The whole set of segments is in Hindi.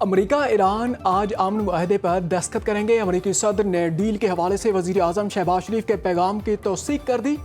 अमेरिका ईरान आज अमन मुआहदे पर दस्तखत करेंगे। अमेरिकी सदर ने डील के हवाले से वजीर आजम शहबाज शरीफ के पैगाम की तौसीक कर दी।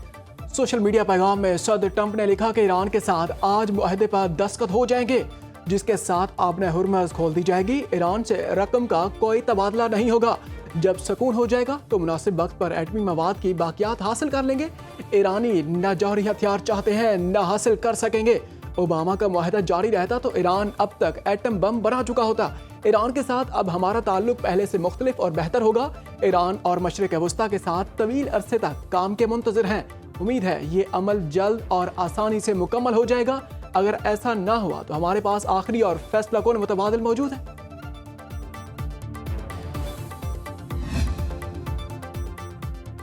सोशल मीडिया पैगाम में सदर ट्रंप ने लिखा कि ईरान के साथ आज मुआहदे पर दस्तखत हो जाएंगे, जिसके साथ आबने हुर्मुज़ खोल दी जाएगी। ईरान से रकम का कोई तबादला नहीं होगा। जब सुकून हो जाएगा तो मुनासिब वक्त पर एटमी मवाद की बाकियात हासिल कर लेंगे। ईरानी न जौहरी हथियार चाहते हैं न हासिल कर सकेंगे। ओबामा का मुआहदा जारी रहता तो ईरान अब तक एटम बम बना चुका होता। ईरान के साथ अब हमारा ताल्लुक पहले से मुख्तलिफ और बेहतर होगा। ईरान और मशरिक वस्ता के साथ तवील अरसे तक काम के मुंतज़िर हैं। उम्मीद है ये अमल जल्द और आसानी से मुकम्मल हो जाएगा। अगर ऐसा ना हुआ तो हमारे पास आखिरी और फैसला कौन मुतबादिल मौजूद है।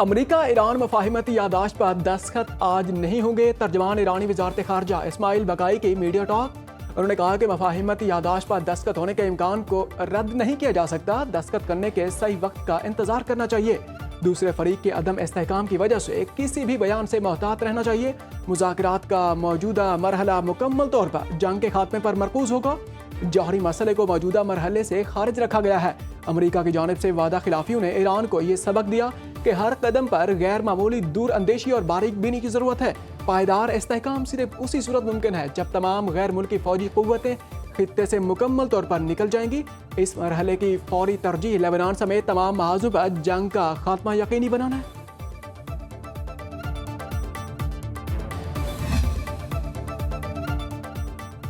अमेरिका ईरान मफाहिमती यादाश्त पर दस्तखत आज नहीं होंगे। तर्जमान ईरानी वजारत खारजा इस्माइल बकाई की मीडिया टॉक। उन्होंने कहा कि मफाहिमती यादाश्त पर दस्तखत होने के इम्कान को रद्द नहीं किया जा सकता। दस्तखत करने के सही वक्त का इंतजार करना चाहिए। दूसरे फरीक के अदम इस्तेहकाम की वजह से किसी भी बयान से मोहतात रहना चाहिए। मुज़ाकरात का मौजूदा मरहला मुकम्मल तौर पर जंग के खात्मे पर मरकूज होगा। जौहरी मसले को मौजूदा मरहले से खारिज रखा गया है। अमेरिका की जानिब से वादा खिलाफियों ने ईरान को ये सबक दिया कि हर कदम पर गैर मामूली दूर अंदेशी और बारीक बीनी की जरूरत है। पायदार इस्तेहकाम सिर्फ उसी सूरत मुमकिन है जब तमाम गैर मुल्की फौजी कुव्वतें खित्ते से मुकम्मल तौर पर निकल जाएंगी। इस मरहले की फौरी तरजीह लेबनान समेत तमाम महाजों पर जंग का खात्मा यकीनी बनाना है।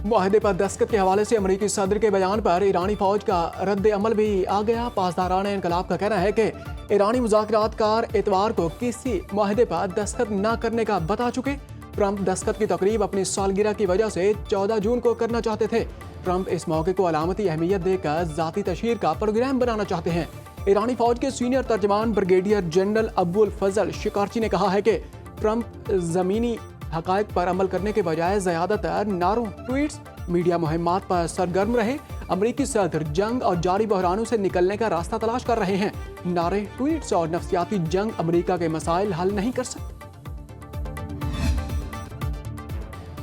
मुआहदे पर दस्तखत के हवाले से अमेरिकी सदर के बयान पर ईरानी फौज का रद्द अमल भी आ गया। पासदारान इनकलाब का कहना है कि ईरानी मुज़ाकरातकार इतवार को किसी मुआहदे पर दस्तखत न करने का बता चुके। ट्रंप दस्तखत की तकरीब अपनी सालगिरह की वजह से 14 जून को करना चाहते थे। ट्रंप इस मौके को अलामती अहमियत देकर ज़ाती तशहीर का प्रोग्राम बनाना चाहते हैं। ईरानी फौज के सीनियर तर्जमान ब्रिगेडियर जनरल अब्बुल फजल शिकारची ने कहा है कि ट्रंप ज़मीनी हक़ाइक़ पर अमल करने के बजाय ज़्यादातर नारों, ट्वीट्स, मीडिया मुहिम्मात पर सरगर्म रहे। अमरीकी सदर जंग और जारी बहरानों से निकलने का रास्ता तलाश कर रहे हैं। नारे, ट्वीट्स और नफ्सियाती जंग अमरीका के मसाइल हल नहीं कर सकते।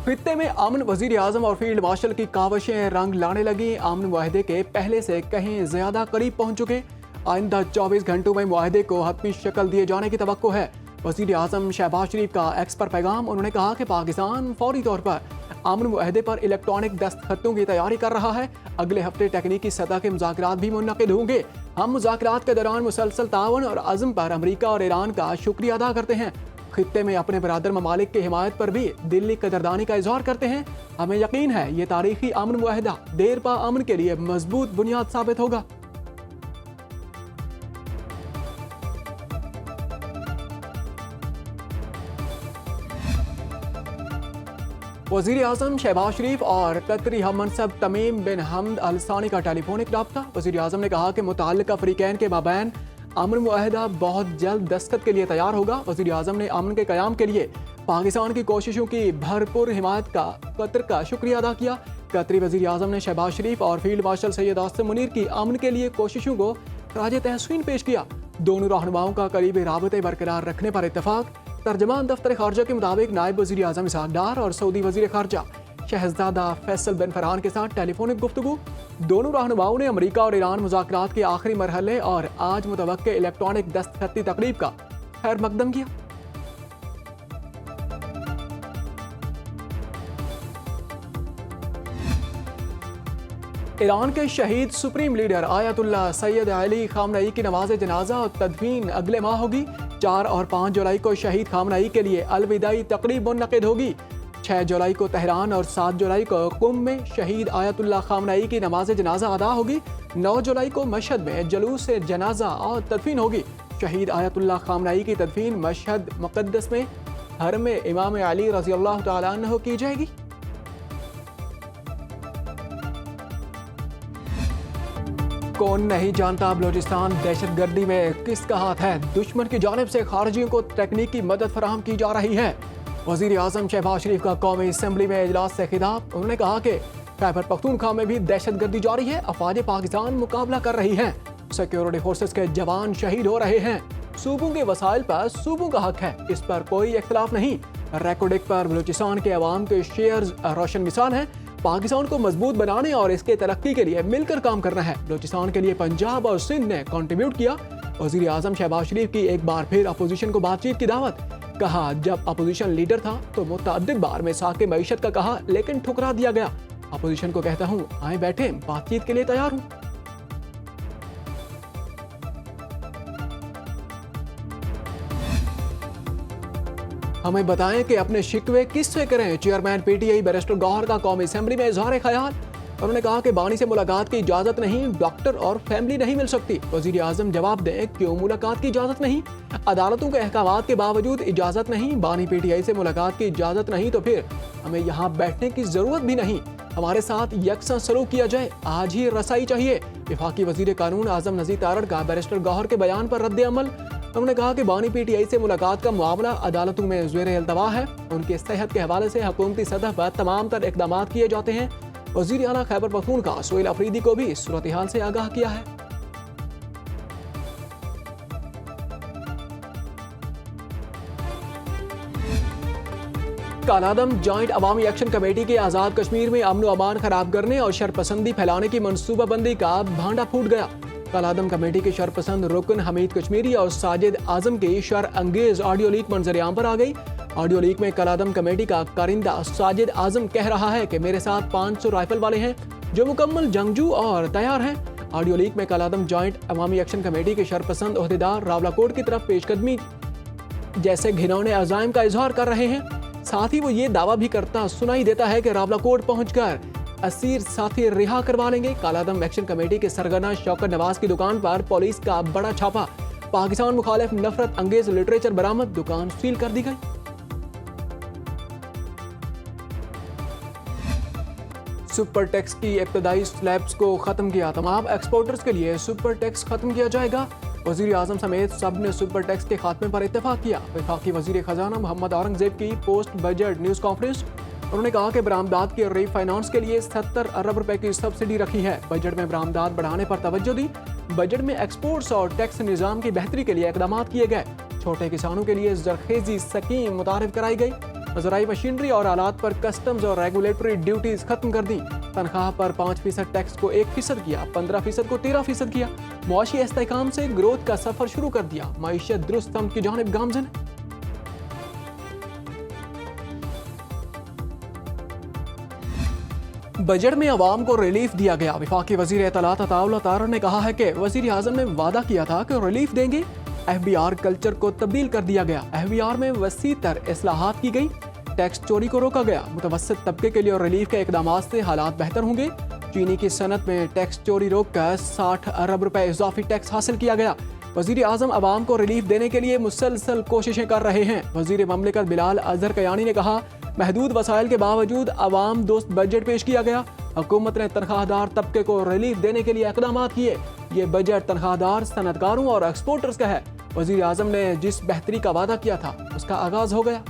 खित्ते में अमन, वजीर आजम और फील्ड मार्शल की कावशें रंग लाने लगी। अमन मुआहदे के पहले से कहीं ज्यादा करीब पहुंच चुके। आइंदा 24 घंटों में मुआहदे को हतमी शक्ल दिए जाने की तवक्को है। वजीर आजम शहबाज शरीफ का एक्स पर पैगाम। उन्होंने कहा कि पाकिस्तान फौरी तौर पर अमन मुआहदे पर इलेक्ट्रॉनिक दस्तखतों की तैयारी कर रहा है। अगले हफ्ते तकनीकी सतह के मुज़ाकरात भी मुनक़िद होंगे। हम मुज़ाकरात के दौरान मुसलसल तावन और अज़्म पर अमरीका और ईरान का शुक्रिया अदा करते हैं। खित्ते में अपने बरादर ममालिक की हिमायत पर भी दिल्ली कदरदानी का इज़हार करते हैं। हमें यकीन है ये तारीखी अमन मुआहदा देर पा अमन के लिए मजबूत बुनियाद साबित होगा। वज़ीर आज़म शहबाज शरीफ और कतरी हम मनसब तमीम बिन हमद अल सानी का टेलीफोनिक रब्ता। वज़ीर आज़म ने कहा कि मुतअल्लिक़ा फ़रीक़ैन के माबैन अमन मुआहदा बहुत जल्द दस्तखत के लिए तैयार होगा। वज़ीर आज़म ने अमन के क़याम के लिए पाकिस्तान की कोशिशों की भरपूर हिमायत का कतर का शुक्रिया अदा किया। कतरी वज़ीर आज़म ने शहबाज शरीफ और फील्ड मार्शल सैयद आसिम मुनीर की अमन के लिए कोशिशों को खराज तहसीन पेश किया। दोनों रहनुमाओं का करीबी राबते बरकरार रखने पर इत्तफाक। तर्जमान दफ्तर खारजा के मुताबिक नायब वज़ीर आज़म इसहाक़ डार और सऊदी वज़ीर खारजा शहज़ादा फैसल बिन फरहान के साथ टेलीफोनिक गुफ्तगू। दोनों रहनुमाओं ने अमरीका और ईरान मुज़ाकरात के आखिरी मरहले और आज मुतवक्के इलेक्ट्रॉनिक दस्तखती तकरीब का खैर मकदम किया। ईरान के शहीद supreme leader Ayatollah Syed Ali खामनई की नमाज जनाजा और तदफीन अगले माह होगी। 4 और 5 जुलाई को शहीद खामनई के लिए अलविदाई तकरीब मुनक़िद होगी। 6 जुलाई को तेहरान और 7 जुलाई को कुम में शहीद आयतुल्लाह खामनई की नमाज जनाजा अदा होगी। 9 जुलाई को मशहद में जलूस से जनाजा और तदफीन होगी। शहीद आयतुल्लाह खामनई की तदफीन मशहद मुक़द्दस में हरम इमाम अली रज़ियल्लाहु तआला अन्हु की जाएगी। कौन नहीं जानता बलोचिस्तान दहशतगर्दी में किसका हाथ है। दुश्मन की जानिब से खारजियों को तकनीकी मदद फराहम की जा रही है। वज़ीर आज़म शहबाज शरीफ का कौमी असम्बली में इजलास से खिताब। उन्होंने कहा कि खैबर पख्तूनख्वा में भी दहशतगर्दी जारी है। अफवाज पाकिस्तान मुकाबला कर रही हैं। सिक्योरिटी फोर्सेस के जवान शहीद हो रहे हैं। सूबों के वसाइल पर सूबों का हक है, इस पर कोई इख्तलाफ नहीं। रेकोर्डिक पर बलूचिस्तान के अवाम के शेयर्स रोशन मिसाल हैं। पाकिस्तान को मजबूत बनाने और इसके तरक्की के लिए मिलकर काम करना है। बलूचिस्तान के लिए पंजाब और सिंध ने कंट्रीब्यूट किया। वजीर आजम शहबाज शरीफ की एक बार फिर अपोजिशन को बातचीत की दावत। कहा, जब अपोजिशन लीडर था तो मुतअद्दिद बार में साके मईशत का कहा, लेकिन ठुकरा दिया गया। अपोजिशन को कहता हूँ, आए बैठे, बातचीत के लिए तैयार हूँ। हमें बताएं कि अपने शिकवे किससे करें। चेयरमैन पीटीआई बैरिस्टर गौहर का कौमी असेंबली में इजहार ख्याल। उन्होंने कहा कि बानी से मुलाकात की इजाजत नहीं, डॉक्टर और फैमिली नहीं मिल सकती। वजीर आजम जवाब दें, क्यों मुलाकात की इजाजत नहीं? अदालतों के अहकामात के बावजूद इजाजत नहीं। बानी पीटीआई से मुलाकात की इजाजत नहीं तो फिर हमें यहाँ बैठने की जरूरत भी नहीं। हमारे साथ यकसा सलूक किया जाए, आज ही रसाई चाहिए। वफाकी वजीर कानून आजम नजीर तारड़ का बैरिस्टर गौहर के बयान पर रद्द अमल। उन्होंने कहा कि बानी पीटीआई से मुलाकात का मामला अदालतों में ज़ेरे इल्तवा है। उनके सेहत के हवाले से हुकूमती सतह पर तमाम तर इक़दाम किए जाते हैं। वज़ीर आला खैबर पख्तूनख्वा सोहेल अफरीदी को भी सूरत हाल से आगाह किया है। कालादम जॉइंट अवामी एक्शन कमेटी के आज़ाद कश्मीर में अमन व अमान खराब करने और शरपसंदी फैलाने की मनसूबाबंदी का भांडा फूट गया। कालादम कमेटी के शरपसंद रुकन हमीद कश्मीरी और साजिद आजम की शर अंगेज ऑडियो लीक मंजरेआम पर आ गई। ऑडियो लीक में कालादम कमेटी का कारिंदा साजिद आजम कह रहा है कि मेरे साथ 500 राइफल वाले हैं जो मुकम्मल जंगजू और तैयार हैं। ऑडियो लीक में कालादम जॉइंट अवामी एक्शन कमेटी के शरपसंद ओहदेदार रावलाकोट की तरफ पेशकदमी जैसे घिनौने अज़ाइम का इजहार कर रहे हैं। साथ ही वो ये दावा भी करता सुनाई देता है कि रावलाकोट पहुंचकर असीर साथी रिहा करवा लेंगे। कालादम एक्शन कमेटी के सरगना शौकत नवाज की दुकान पर पुलिस का बड़ा छापा। पाकिस्तान मुखालिफ नफरत अंगेज लिटरेचर बरामद, दुकान सील कर दी गई। सुपर टैक्स की इब्तदाई स्लैब्स को खत्म किया। तमाम एक्सपोर्टर्स के लिए सुपर टैक्स खत्म किया जाएगा। वजीर आजम समेत सब ने सुपर टैक्स के खात्मे पर इत्तेफाक किया। वफाकी वजीर खजाना मोहम्मद औरंगजेब की पोस्ट बजट न्यूज़ कॉन्फ्रेंस। उन्होंने कहा कि बरामदात के रीफाइनेंस के लिए 70 अरब रुपए की सब्सिडी रखी है। बजट में बरामदात बढ़ाने पर तवज्जो दी। बजट में एक्सपोर्ट्स और टैक्स निज़ाम की बेहतरी के लिए इकदाम किए गए। छोटे किसानों के लिए जरखेजी स्कीम मुतारिफ कराई गई। ज़राई मशीनरी और आलात पर कस्टम्स और रेगुलेटरी ड्यूटीज खत्म कर दी। तनख्वाह पर 5% टैक्स को 1% किया, 15% को 13% किया। मुआशी इस्तेहकाम से ग्रोथ का सफर शुरू कर दिया। मईशत दुरुस्त तम की जानिब गामजन। बजट में अवाम को रिलीफ दिया गया। वफाकी वजीर इत्तलात अताउल्लाह तारड़ ने कहा है कि वजीर आजम ने वादा किया था कि रिलीफ देंगे। FBR कल्चर को तब्दील कर दिया गया। FBR में वसी तर इस्लाहात की गई। टैक्स चोरी को रोका गया। मुतवस्सित तबके के लिए रिलीफ के इकदाम से हालात बेहतर होंगे। चीनी की सनत में टैक्स चोरी रोककर 60 अरब रुपए इजाफी टैक्स हासिल किया गया। वजीर आजम अवाम को रिलीफ देने के लिए मुसलसल कोशिशें कर रहे हैं। वजीर ममलिकत बिलाल अजहर कयानी ने कहा, महदूद वसाइल के बावजूद अवाम दोस्त बजट पेश किया गया। हुकूमत ने तनख्वाहदार तबके को रिलीफ देने के लिए इकदाम किए। ये बजट तनख्वाहदार, सनतकारों और एक्सपोर्टर्स का है। वजीर आजम ने जिस बेहतरी का वादा किया था उसका आगाज हो गया।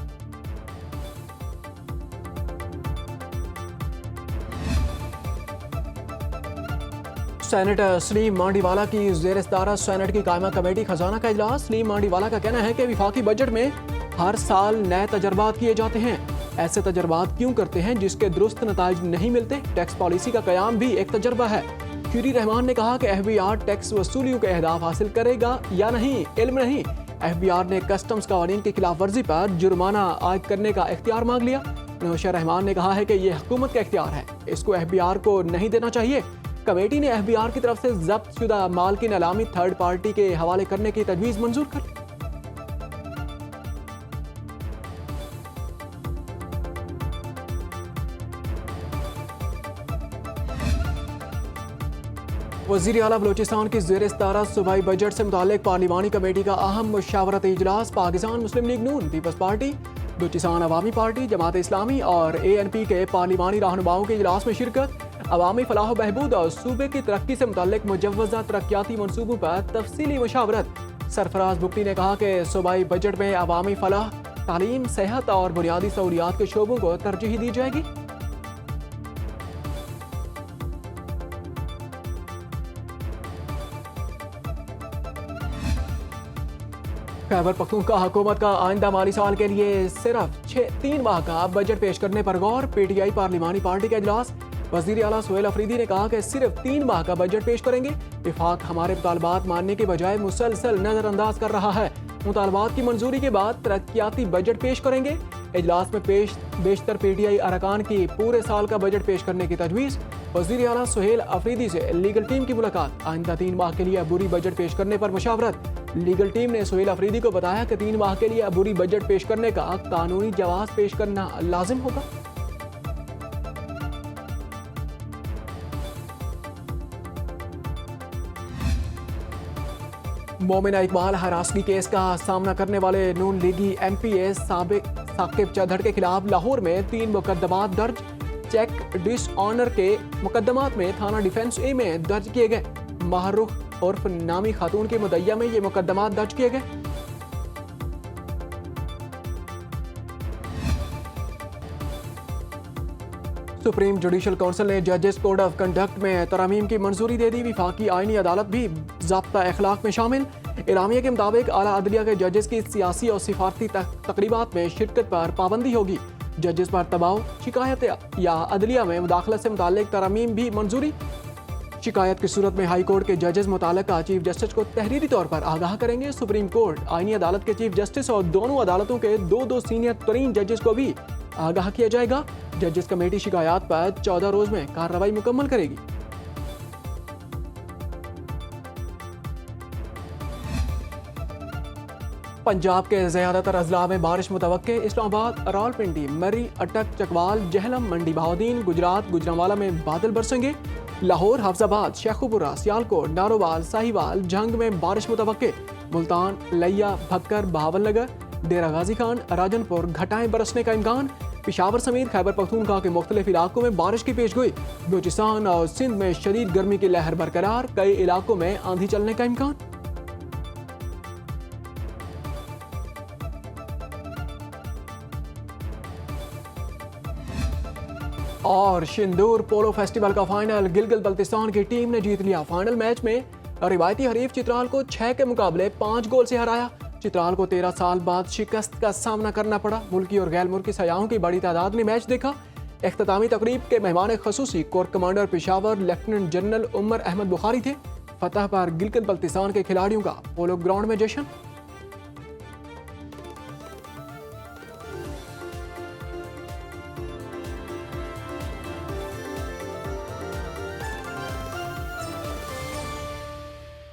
सेनेटर सलीम मांडीवाला की ज़ेर सदारत सेनेट की कायमा कमेटी खजाना का इजलास। सलीम मांडीवाला का कहना है कि वफाकी बजट में हर साल नए तजर्बात किए जाते हैं। ऐसे तजर्बात क्यों करते हैं जिसके दुरुस्त नताइज नहीं मिलते? टैक्स पॉलिसी का कयाम भी एक तजर्बा है। शूरी रहमान ने कहा कि FBR टैक्स वसूलियों के अहदाफ हासिल करेगा या नहीं, इल्म नहीं। FBR ने कस्टम्स कवानीन की खिलाफ वर्जी पर जुर्माना आयद करने का इख्तियार मांग लिया। नौशा रहमान ने कहा है कि यह हुकूमत का इख्तियार है, इसको FBR को नहीं देना चाहिए। कमेटी ने FBR की तरफ से जब्त शुदा माल की नीलामी थर्ड पार्टी के हवाले करने की तजवीज़ मंजूर कर ली। वज़ीर आला बलूचिस्तान की ज़ेर सदारत सूबाई बजट से मुताल्लिक पार्लिमानी कमेटी का अहम मुशावरती इजलास। पाकिस्तान मुस्लिम लीग नून, पीपल्स पार्टी, बलूचिस्तान अवामी पार्टी, जमात इस्लामी और ANP के पार्लिमानी रहनुमाओं के इजलास में शिरकत। अवामी फलाह बहबूद और सूबे की तरक्की से मुताल्लिक मुजव्वज़ा तरक्याती मनसूबों पर तफसीली मुशावरत। सरफराज बुकटी ने कहा कि सूबाई बजट में अवामी फलाह, तालीम, सेहत और बुनियादी सहूलियात के शोबों को तरजीह दी जाएगी। खैबर पख्तूनख्वा हुकूमत का आइंदा माली साल के लिए सिर्फ 3 माह का बजट पेश करने पर गौर। पीटीआई पार्लिमानी पार्टी का इजलास। वज़ीर आला सुहेल अफरीदी ने कहा कि सिर्फ 3 माह का बजट पेश करेंगे। वफाक हमारे मुतालबात मानने के बजाय मुसलसल नजरअंदाज कर रहा है। मुतालबात की मंजूरी के बाद तरक्याती बजट पेश करेंगे। इजलास में बेशतर पीटीआई अरकान की पूरे साल का बजट पेश करने की तजवीज़। वज़ीर आला सुहेल अफरीदी से लीगल टीम की मुलाकात। आइंदा 3 माह के लिए अबूरी बजट पेश करने पर मशावरत। लीगल टीम ने सुहेल अफरीदी को बताया कि 3 माह के लिए अबूरी बजट पेश करने का कानूनी जवाब पेश करना लाजिम होगा। मोमिना इकबाल हरासगी केस का सामना करने वाले नून लीगी एमपीए साकिब चौधरी के खिलाफ लाहौर में 3 मुकदमात दर्ज। चेक डिसऑनर के मुकदमात में थाना डिफेंस ए में दर्ज किए गए। महरुख उर्फ नामी खातून के मुदैया में ये मुकदमात दर्ज किए गए। सुप्रीम जुडिशल काउंसिल ने जजेस कोड ऑफ कंडक्ट में तरमीम की मंजूरी दे दी। विफाकी आईनी अदालत भी ज़ाब्ता अखलाक में शामिल। एलामिया के मुताबिक आला अदलिया के जजेस की सियासी और सिफारती तकरीबात में शिरकत पर पाबंदी होगी। जजेस पर दबाव, शिकायत या अदलिया में मुदाखलत से मुताल्लिक तरमीम भी मंजूरी। शिकायत की सूरत में हाई कोर्ट के जजेस मुताल्लिका चीफ जस्टिस को तहरीरी तौर पर आगाह करेंगे। सुप्रीम कोर्ट आईनी अदालत के चीफ जस्टिस और दोनों अदालतों के 2 सीनियर तरीन जजेस को भी आगाह किया जाएगा। जजेस कमेटी शिकायत पर 14 रोज में कार्रवाई मुकम्मल करेगी। पंजाब के ज्यादातर अजला में बारिश मुतवक्के। इस्लामाबाद, रावलपिंडी, मरी, अटक, चकवाल, जहलम, मंडी बहाउद्दीन, गुजरात, गुजरांवाला में बादल बरसेंगे। लाहौर, हफ्जाबाद, शेखुपुरा, सियालकोट, नारोवाल, साहिवाल, जंग में बारिश मुतवक्के। मुल्तान, लिया, भक्कर, बहावलनगर, डेरा गाजी खान, राजनपुर घटाएं बरसने का इम्कान। पेशावर समेत खैबर पख्तूनख्वा के मुख्तलिफ इलाकों में बारिश की पेशगोई। बलूचिस्तान और सिंध में शदीद गर्मी की लहर बरकरार। कई इलाकों में आंधी चलने का इम्कान। और शिंदूर पोलो फेस्टिवल का फाइनल। गिलगित बल्तिस्तान की टीम ने जीत लिया। फाइनल मैच में रिवायती हरीफ चित्राल को 6 के मुकाबले 5 गोल से हराया। चित्राल को 13 साल बाद शिकस्त का सामना करना पड़ा। मुल्की और गैर मुल्की सयाहों की बड़ी तादाद ने मैच देखा। इख्तितामी तकरीब के मेहमान खसूसी corps commander Peshawar lieutenant general Umar Ahmad Bukhari थे। फतह पर गिलगित बल्तिस्तान के खिलाड़ियों का पोलो ग्राउंड में जश्न।